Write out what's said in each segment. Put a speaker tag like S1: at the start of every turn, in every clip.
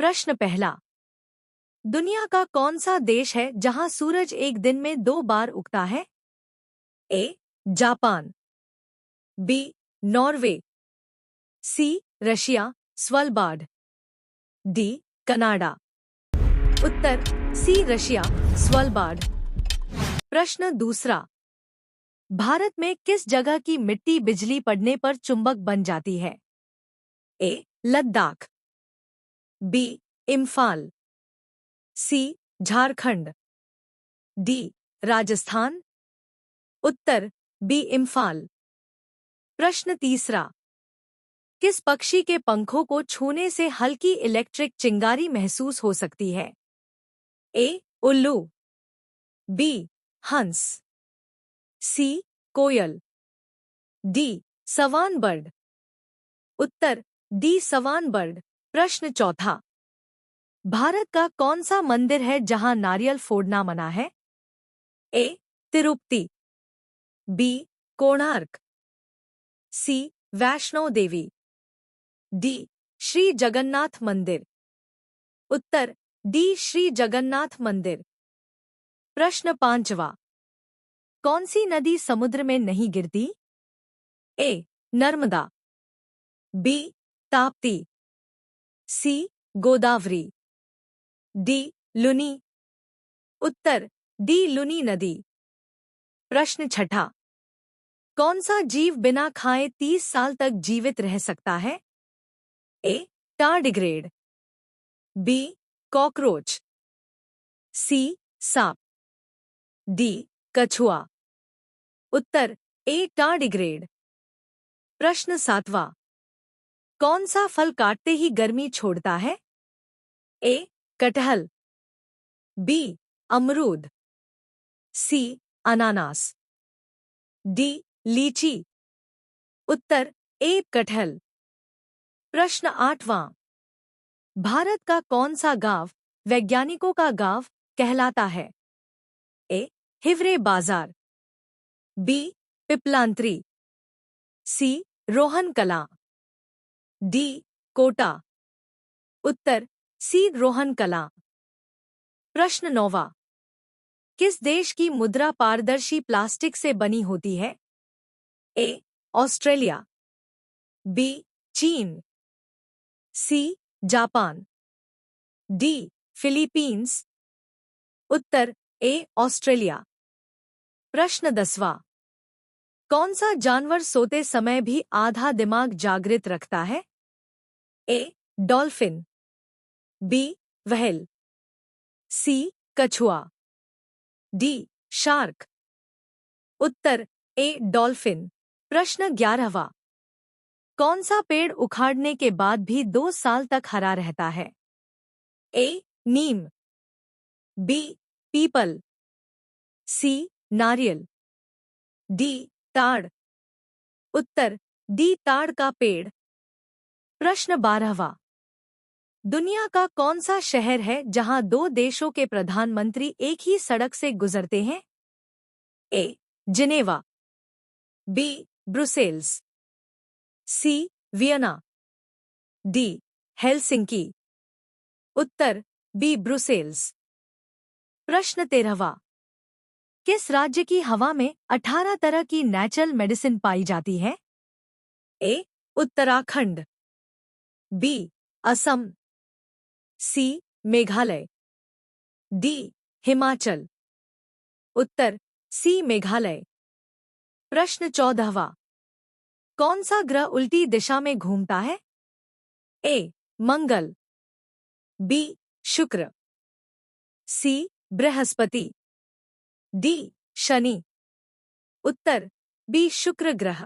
S1: प्रश्न पहला। दुनिया का कौन सा देश है जहां सूरज एक दिन में 2 बार उगता है? A. Japan, B. Norway, C. Russia Svalbard, D. Canada. उत्तर सी. Russia Svalbard. प्रश्न दूसरा। भारत में किस जगह की मिट्टी बिजली पड़ने पर चुंबक बन जाती है? ए. लद्दाख, बी. इम्फाल, सी. झारखंड, डी. राजस्थान। उत्तर बी. इम्फाल। प्रश्न तीसरा। किस पक्षी के पंखों को छूने से हल्की इलेक्ट्रिक चिंगारी महसूस हो सकती है? ए. उल्लू, बी. हंस, सी. कोयल, डी. सवान बर्ड। उत्तर डी. सवान बर्ड। प्रश्न चौथा। भारत का कौन सा मंदिर है जहां नारियल फोड़ना मना है? ए. तिरुपति, बी. कोणार्क, सी. वैष्णो देवी, डी. श्री जगन्नाथ मंदिर। उत्तर डी. श्री जगन्नाथ मंदिर। प्रश्न पांचवा। कौन सी नदी समुद्र में नहीं गिरती? ए. नर्मदा, बी. ताप्ती, सी. गोदावरी, डी. लुनी। उत्तर डी. लुनी नदी। प्रश्न छठा। कौन सा जीव बिना खाए 30 साल तक जीवित रह सकता है? A. Tardigrade, B. Cockroach, C. सांप, डी. कछुआ। उत्तर ए. टार्डिग्रेड। प्रश्न सातवां। कौन सा फल काटते ही गर्मी छोड़ता है? ए. कटहल, बी. अमरूद, सी. अनानास, डी. लीची। उत्तर ए. कटहल। प्रश्न आठवां। भारत का कौन सा गांव वैज्ञानिकों का गांव कहलाता है? ए. हिवरे बाजार, बी. पिपलांत्री, सी. रोहन कला, डी. कोटा। उत्तर सी. रोहन कला। प्रश्न नौवां। किस देश की मुद्रा पारदर्शी प्लास्टिक से बनी होती है? ए. Australia, B. चीन, सी. Japan, D. फिलीपींस। उत्तर ए. ऑस्ट्रेलिया। प्रश्न 10वां। कौन सा जानवर सोते समय भी आधा दिमाग जागृत रखता है? A. Dolphin, B. Whale, C. कछुआ, डी. शार्क। उत्तर ए. डॉल्फिन। प्रश्न 11वां। कौन सा पेड़ उखाड़ने के बाद भी 2 साल तक हरा रहता है? ए. नीम, बी. पीपल, सी. नारियल, डी. ताड़। उत्तर डी. ताड़ का पेड़। प्रश्न 12वां। दुनिया का कौन सा शहर है जहां 2 देशों के प्रधानमंत्री एक ही सड़क से गुजरते हैं? A. Geneva, B. Brussels, C. Vienna, D. Helsinki. उत्तर बी. ब्रुसेल्स। प्रश्न 13वां। किस राज्य की हवा में 18 तरह की नेचुरल मेडिसिन पाई जाती है? ए. उत्तराखंड, बी. असम, सी. मेघालय, डी. हिमाचल। उत्तर सी. मेघालय। प्रश्न 14वां। कौन सा ग्रह उल्टी दिशा में घूमता है? ए. मंगल, बी. शुक्र, सी. बृहस्पति, डी. शनि। उत्तर बी. शुक्र ग्रह।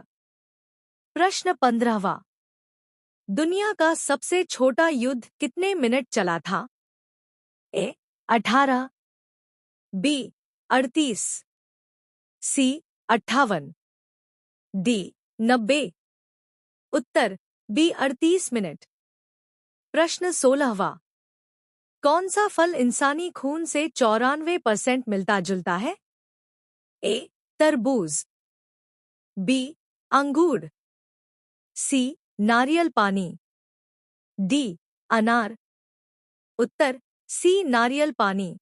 S1: प्रश्न 15वां। दुनिया का सबसे छोटा युद्ध कितने मिनट चला था? ए. 18, बी. 38, सी. 58, डी. 90। उत्तर बी. 38 मिनट। प्रश्न 16वां। कौन सा फल इंसानी खून से 94% मिलता जुलता है? ए. तरबूज, बी. अंगूर, सी. नारियल पानी, डी. अनार। उत्तर सी नारियल पानी।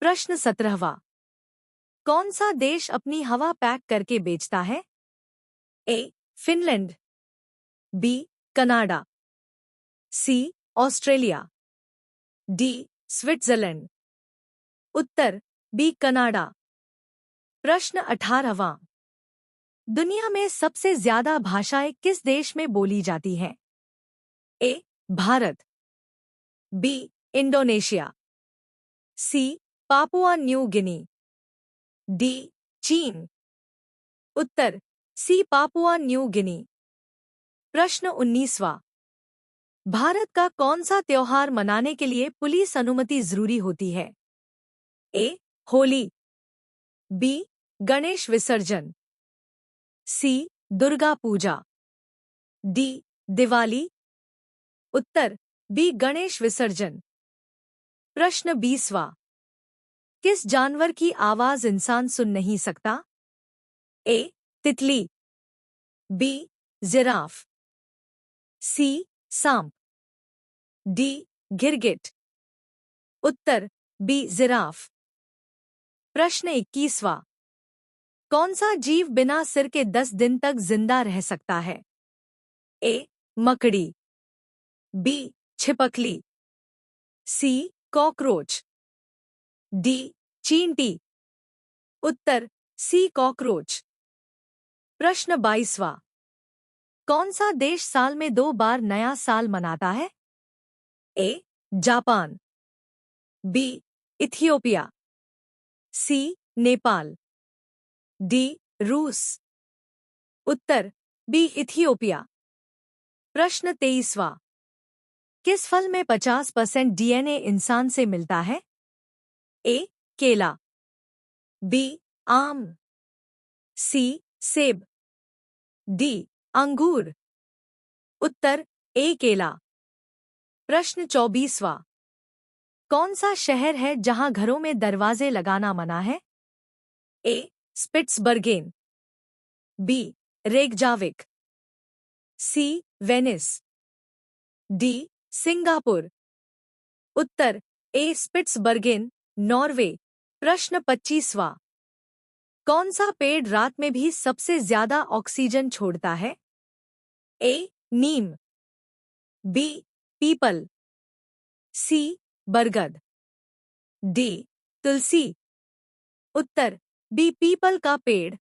S1: प्रश्न 17वां। कौन सा देश अपनी हवा पैक करके बेचता है? ए फिनलैंड, बी कनाडा, सी ऑस्ट्रेलिया, डी स्विट्जरलैंड। उत्तर बी कनाडा। प्रश्न 18वां। दुनिया में सबसे ज्यादा भाषाएं किस देश में बोली जाती हैं? ए भारत, बी इंडोनेशिया, सी पापुआ न्यू गिनी, डी चीन। उत्तर सी पापुआ न्यू गिनी। प्रश्न 19वां। भारत का कौन सा त्योहार मनाने के लिए पुलिस अनुमति जरूरी होती है? ए होली, बी गणेश विसर्जन, सी दुर्गा पूजा, डी दिवाली। उत्तर बी गणेश विसर्जन। प्रश्न 20वां। किस जानवर की आवाज इंसान सुन नहीं सकता? ए तितली, बी जिराफ, सी सांप, डी गिरगिट। उत्तर बी जिराफ। प्रश्न 21वां। कौन सा जीव बिना सिर के 10 दिन तक जिंदा रह सकता है? ए मकड़ी, बी छिपकली, सी कॉकरोच, डी चींटी। उत्तर सी कॉकरोच। प्रश्न 22वां। कौन सा देश साल में 2 बार नया साल मनाता है? A Japan, B Ethiopia, C Nepal, D रूस। उत्तर बी इथियोपिया। प्रश्न 23वां। किस फल में 50% डीएनए इंसान से मिलता है? ए केला, बी आम, सी सेब, डी अंगूर। उत्तर ए केला। प्रश्न 24वां। कौन सा शहर है जहां घरों में दरवाजे लगाना मना है? ए स्पिट्सबर्गेन, बी रेकजाविक, सी वेनिस, डी सिंगापुर। उत्तर ए स्पिट्सबर्गेन, नॉर्वे। प्रश्न 25वां। कौन सा पेड़ रात में भी सबसे ज्यादा ऑक्सीजन छोड़ता है? ए नीम, बी पीपल, सी बरगद, D Tulsi. Uttar be people का पेड़